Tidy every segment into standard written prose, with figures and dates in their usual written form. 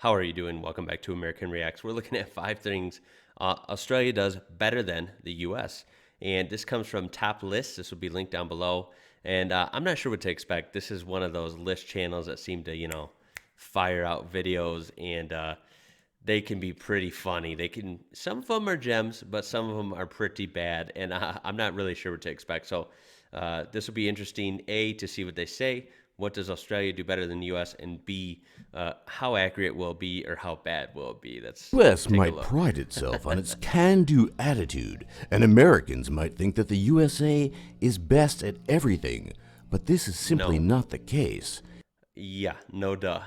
How are you doing? Welcome back to American Reacts. We're looking at 5 things Australia does better than the US. And this comes from Top List. This will be linked down below. And I'm not sure what to expect. This is one of those list channels that seem to, fire out videos, and they can be pretty funny. Some of them are gems, but some of them are pretty bad. And I'm not really sure what to expect. So this will be interesting, A, to see what they say. What does Australia do better than the U.S.? And B, how accurate will it be, or how bad will it be? The U.S. might pride itself on its can-do attitude, and Americans might think that the USA is best at everything, but this is simply not the case. Yeah, no duh.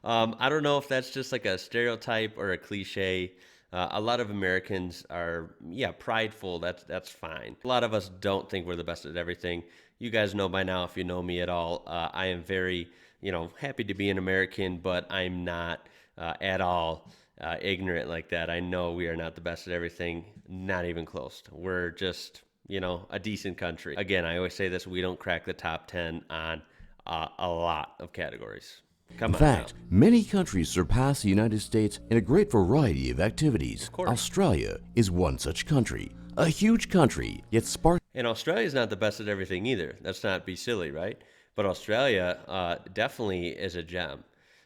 I don't know if that's just like a stereotype or a cliche. A lot of Americans are, prideful. That's fine. A lot of us don't think we're the best at everything. You guys know by now, if you know me at all, I am very, happy to be an American, but I'm not at all ignorant like that. I know we are not the best at everything, not even close. We're just, a decent country. Again, I always say this, we don't crack the top 10 on a lot of categories. In fact, many countries surpass the United States in a great variety of activities. Australia is one such country. A huge country, yet sparse. And Australia's not the best at everything either. Let's not be silly, right? But Australia definitely is a gem.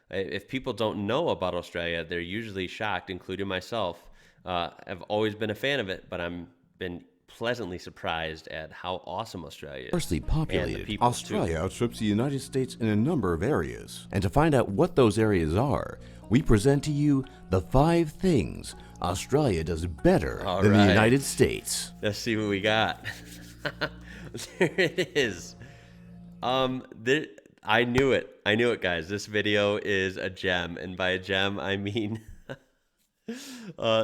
If people don't know about Australia, they're usually shocked, including myself. I've always been a fan of it, but I'm been pleasantly surprised at how awesome Australia is. Sparsely populated, Australia outstrips the United States in a number of areas. And to find out what those areas are, we present to you the 5 things Australia does better than the United States. Let's see what we got. There it is. I knew it, guys. This video is a gem, and by a gem, I mean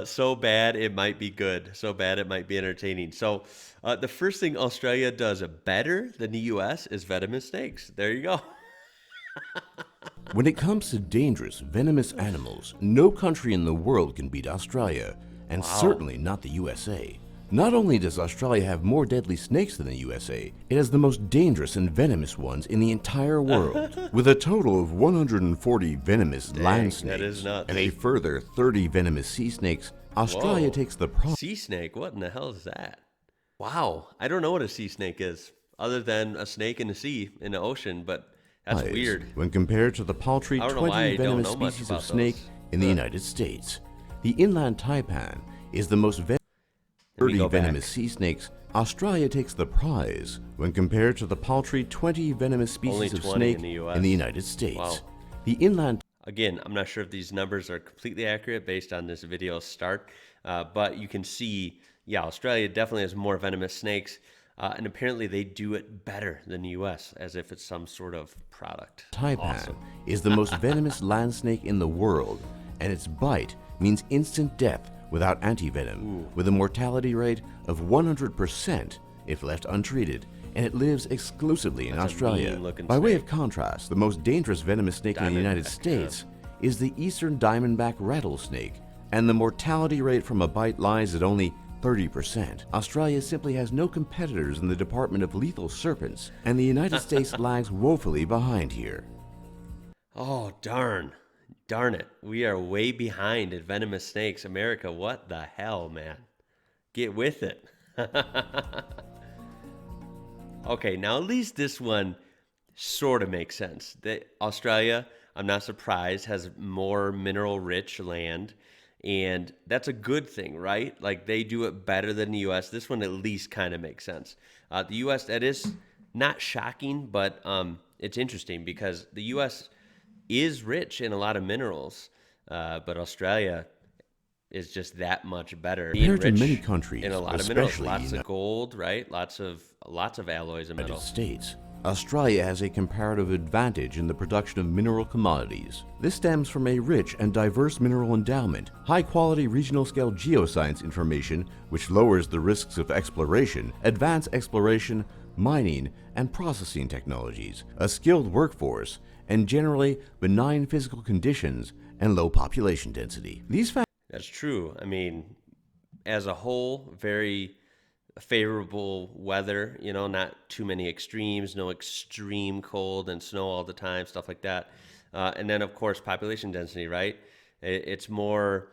so bad it might be good, so bad it might be entertaining. So the first thing Australia does better than the US is venomous snakes. There you go. When it comes to dangerous, venomous animals, no country in the world can beat Australia, and certainly not the USA. Not only does Australia have more deadly snakes than the USA, it has the most dangerous and venomous ones in the entire world. With a total of 140 venomous land snakes and a further 30 venomous sea snakes, Australia takes the prize. Sea snake? What in the hell is that? Wow, I don't know what a sea snake is, other than a snake in the sea, in the ocean, but that's weird. When compared to the paltry 20 venomous species of snake in the United States. The inland taipan is the most 30 venomous sea snakes. Australia takes the prize when compared to the paltry 20 venomous species of snake in the United States. The inland... Again, I'm not sure if these numbers are completely accurate based on this video start, but you can see, Australia definitely has more venomous snakes, and apparently they do it better than the U.S., as if it's some sort of product. Taipan is the most venomous land snake in the world, and its bite means instant death without antivenom, with a mortality rate of 100% if left untreated, and it lives exclusively in Australia. By way of contrast, the most dangerous venomous snake in the United States is the eastern diamondback rattlesnake, and the mortality rate from a bite lies at only 30%. Australia simply has no competitors in the department of lethal serpents, and the United States lags woefully behind here. Oh, darn. Darn it. We are way behind at venomous snakes. America, what the hell, man? Get with it. Okay, now at least this one sort of makes sense. Australia, I'm not surprised, has more mineral-rich land, and that's a good thing, right? Like, they do it better than the U.S. This one at least kind of makes sense. The U.S., that is not shocking, but it's interesting because the U.S. is rich in a lot of minerals, but Australia is just that much better. Compared to many countries, in a lot of minerals, lots of gold, right? Lots of alloys and metals. States. Australia has a comparative advantage in the production of mineral commodities. This stems from a rich and diverse mineral endowment, high-quality regional-scale geoscience information which lowers the risks of exploration, advanced exploration, mining, and processing technologies, a skilled workforce, and generally benign physical conditions and low population density. These factors... That's true. I mean, as a whole, very favorable weather, not too many extremes, no extreme cold and snow all the time, stuff like that. And then, of course, population density, right? It's more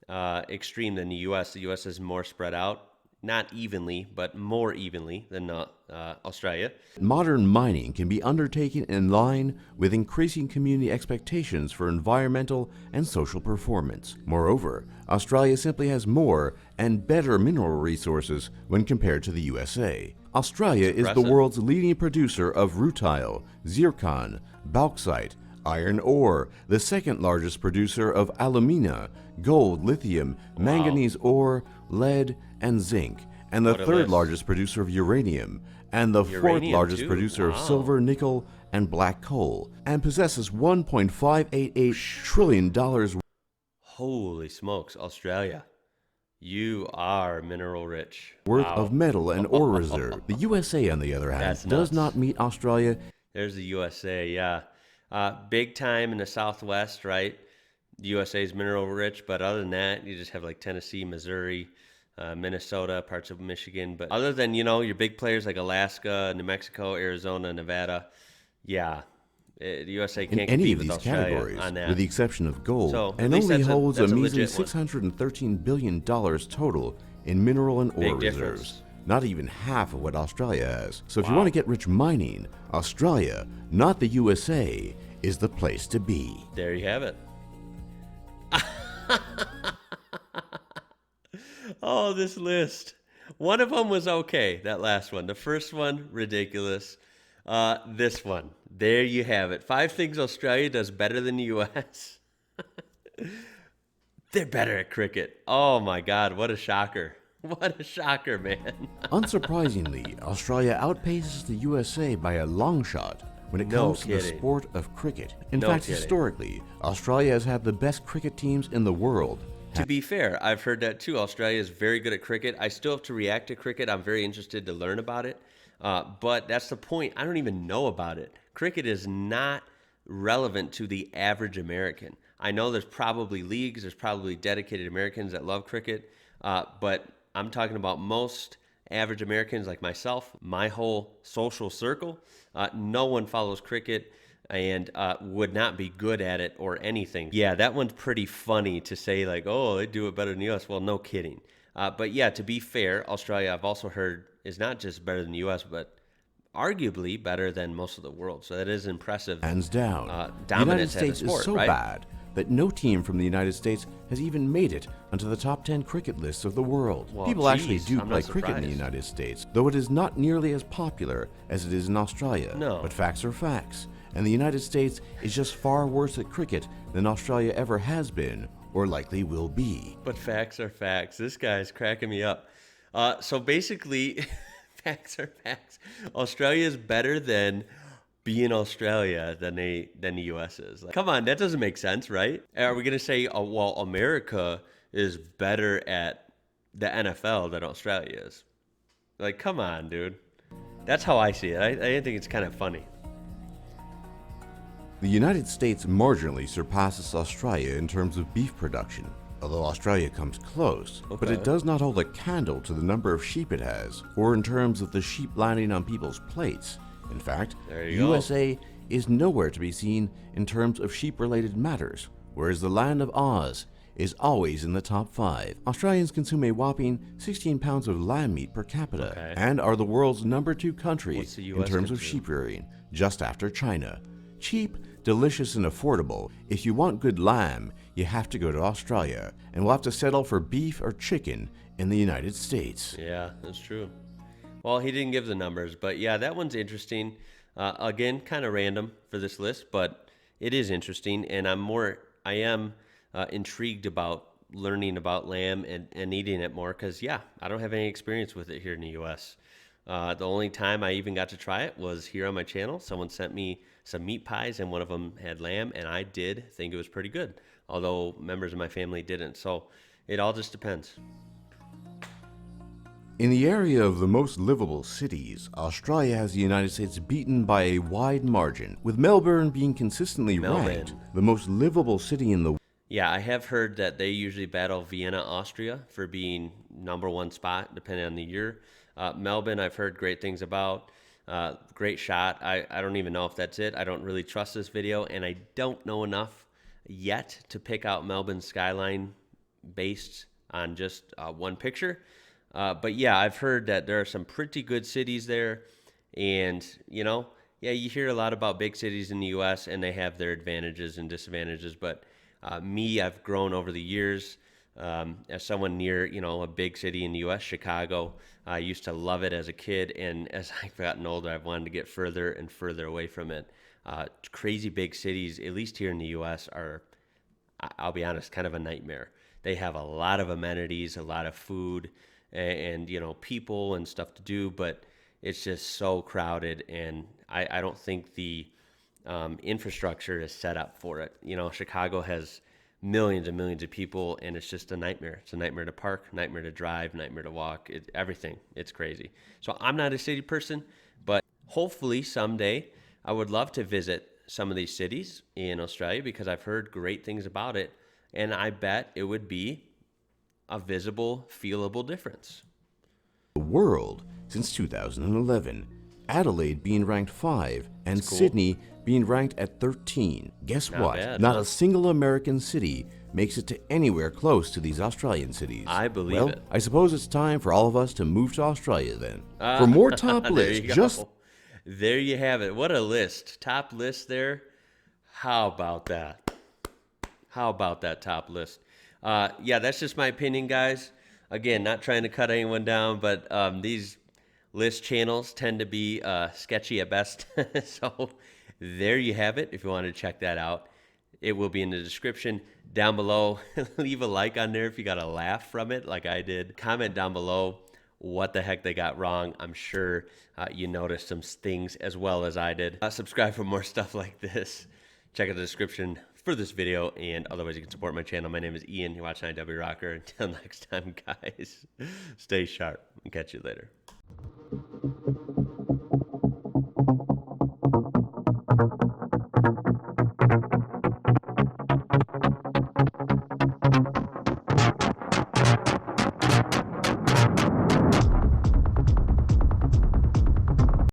extreme than the U.S. The U.S. is more spread out, not evenly, but more evenly than Australia. Modern mining can be undertaken in line with increasing community expectations for environmental and social performance. Moreover, Australia simply has more and better mineral resources when compared to the USA. Australia is the world's leading producer of rutile, zircon, bauxite, iron ore, the second largest producer of alumina, gold, lithium, manganese ore, lead, and zinc, and the third largest producer of uranium, and the fourth largest producer of silver, nickel, and black coal, and possesses $1.588 trillion. Holy smokes, Australia. You are mineral rich. Worth of metal and ore reserve. The USA, on the other hand, does not meet Australia. There's the USA, yeah. Big time in the Southwest, right? The USA is mineral rich, but other than that, you just have like Tennessee, Missouri, Minnesota, parts of Michigan. But other than, your big players like Alaska, New Mexico, Arizona, Nevada, yeah, the USA can't any compete of with these Australia categories, on that. with the exception of gold, So, and at least only holds a that's measly legit one. $613 billion total in mineral and ore Big reserves. difference. Not even half of what Australia has. So if you want to get rich mining, Australia, not the USA, is the place to be. There you have it. Oh, this list. One of them was okay, that last one. The first one, ridiculous. This one, there you have it. 5 things Australia does better than the U.S. They're better at cricket. Oh my God, what a shocker. What a shocker, man. Unsurprisingly, Australia outpaces the USA by a long shot when it comes to the sport of cricket. In fact, historically, Australia has had the best cricket teams in the world. To be fair, I've heard that too. Australia is very good at cricket. I still have to react to cricket. I'm very interested to learn about it. But that's the point. I don't even know about it. Cricket is not relevant to the average American. I know there's probably leagues, there's probably dedicated Americans that love cricket, but I'm talking about most average Americans like myself, my whole social circle. No one follows cricket and would not be good at it or anything. Yeah, that one's pretty funny to say like, oh, they do it better than the U.S. Well, no kidding. But yeah, to be fair, Australia, I've also heard, is not just better than the U.S., but arguably better than most of the world. So that is impressive. Hands down. The United Dominance States sport, is so right? bad that no team from the United States has even made it onto the top 10 cricket lists of the world. Well, People actually do I'm play not cricket in the surprised. United States, though it is not nearly as popular as it is in Australia. No. But facts are facts, and the United States is just far worse at cricket than Australia ever has been, or likely will be. But facts are facts. This guy's cracking me up. So basically, facts are facts. Australia is better than being Australia than the U.S. is. Like, come on, that doesn't make sense, right? Are we gonna say, well, America is better at the NFL than Australia is? Like, come on, dude. That's how I see it. I think it's kind of funny. The United States marginally surpasses Australia in terms of beef production, although Australia comes close, but it does not hold a candle to the number of sheep it has, or in terms of the sheep landing on people's plates. In fact, the USA is nowhere to be seen in terms of sheep-related matters, whereas the land of Oz is always in the top 5. Australians consume a whopping 16 pounds of lamb meat per capita, and are the world's number 2 country in terms of sheep rearing, just after China. Cheap, delicious, and affordable. If you want good lamb, you have to go to Australia, and will have to settle for beef or chicken in the United States. Yeah, that's true. Well, he didn't give the numbers, but yeah, that one's interesting. Again, kind of random for this list, but it is interesting, and I am intrigued about learning about lamb and eating it more because, yeah, I don't have any experience with it here in the U.S. The only time I even got to try it was here on my channel. Someone sent me some meat pies, and one of them had lamb, and I did think it was pretty good, although members of my family didn't. So it all just depends. In the area of the most livable cities, Australia has the United States beaten by a wide margin, with Melbourne being consistently ranked the most livable city in the world. Yeah, I have heard that they usually battle Vienna, Austria for being #1 spot, depending on the year. Melbourne, I've heard great things about. Great shot. I don't even know if that's it. I don't really trust this video, and I don't know enough yet to pick out Melbourne skyline based on just one picture. But yeah, I've heard that there are some pretty good cities there. And, yeah, you hear a lot about big cities in the US, and they have their advantages and disadvantages. But I've grown over the years as someone near, a big city in the US, Chicago. I used to love it as a kid. And as I've gotten older, I've wanted to get further and further away from it. Crazy big cities, at least here in the US, are, I'll be honest, kind of a nightmare. They have a lot of amenities, a lot of food, and people and stuff to do, but it's just so crowded, and I don't think the infrastructure is set up for it. Chicago has millions and millions of people, and it's just a nightmare. It's a nightmare to park, nightmare to drive, nightmare to walk. Everything. It's crazy. So I'm not a city person, but hopefully someday I would love to visit some of these cities in Australia because I've heard great things about it, and I bet it would be a visible, feelable difference. The world since 2011. Adelaide being ranked 5 and Cool. Sydney being ranked at 13. Guess Not what? bad, Not huh? a single American city makes it to anywhere close to these Australian cities. I believe well, it. I suppose it's time for all of us to move to Australia then. For more top There lists, you go. just There you have it. What a list. Top list there. How about that? How about that top list? Yeah, that's just my opinion, guys. Again, not trying to cut anyone down, but these list channels tend to be sketchy at best. So there you have it. If you want to check that out, it will be in the description down below. Leave a like on there if you got a laugh from it like I did. Comment down below what the heck they got wrong. I'm sure you noticed some things as well as I did. Subscribe for more stuff like this. Check out the description for this video, and otherwise you can support my channel. My name is Ian. You're watching IWrocker. Until next time, guys, stay sharp and catch you later.